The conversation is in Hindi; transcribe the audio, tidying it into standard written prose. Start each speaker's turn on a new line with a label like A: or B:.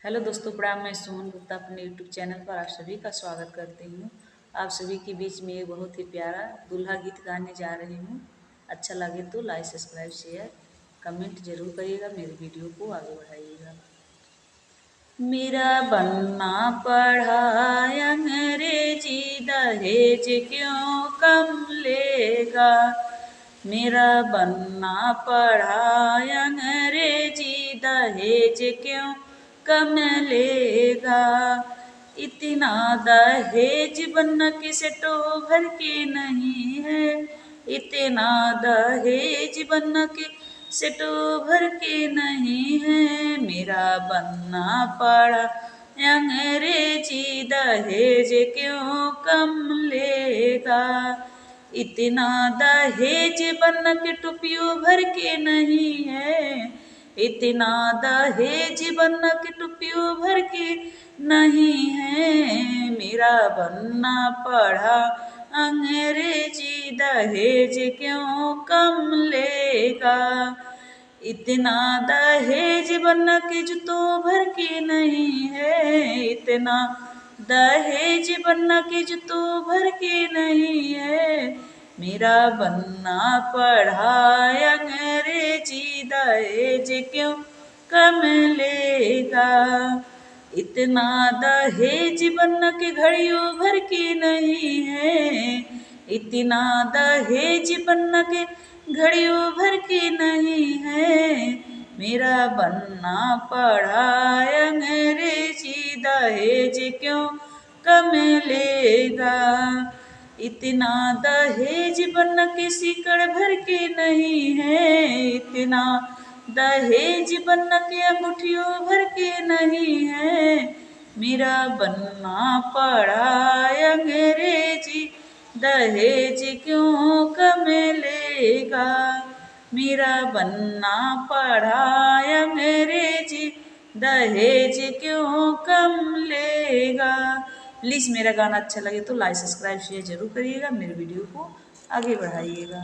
A: हेलो दोस्तों, प्रणाम। मैं सुमन गुप्ता अपने यूट्यूब चैनल पर आप सभी का स्वागत करती हूँ। आप सभी के बीच में एक बहुत ही प्यारा दूल्हा गीत गाने जा रही हूँ। अच्छा लगे तो लाइक, सब्सक्राइब, शेयर, कमेंट जरूर करिएगा। मेरे वीडियो को आगे बढ़ाइएगा। मेरा बनना पढ़ा अंग्रेजी, दहेज क्यों कम लेगा। मेरा बनना पढ़ा अंग्रेजी, दहेज क्यों कम लेगा। इतना दहेज बनना के सेटो भर के नहीं है। इतना दहेज बनना के सेटो भर के नहीं है। मेरा बनना पड़ा अंग्रेजी, दहेज क्यों कम लेगा। इतना दहेज बन के टुपियों भर के नहीं है। इतना दहेज बन के टुपियों भर के नहीं है। मेरा बनना पढ़ा अंग्रेजी, दहेज क्यों कम लेगा। इतना दहेज बन के जूतों भर के नहीं है। इतना दहेज बन के जूतों भर के नहीं है। मेरा बनना पढ़ा अंग्रेजी, दहेज क्यों कम लेगा। इतना दहेज बन के घड़ियों भर के नहीं है। इतना दहेज बन के घड़ियों भर के नहीं है। मेरा बनना पढ़ा अंग्रेजी, दहेज क्यों कम लेगा। इतना दहेज बन के सिकड़ भर के नहीं है। इतना दहेज बन के अंगूठियों भर के नहीं है। मेरा बनना पड़ा अंग्रेजी, दहेज क्यों कम लेगा। मेरा बनना पड़ा अंग्रेजी, दहेज क्यों कम लेगा। प्लीज़ मेरा गाना अच्छा लगे तो लाइक, सब्सक्राइब, शेयर जरूर करिएगा। मेरे वीडियो को आगे बढ़ाइएगा।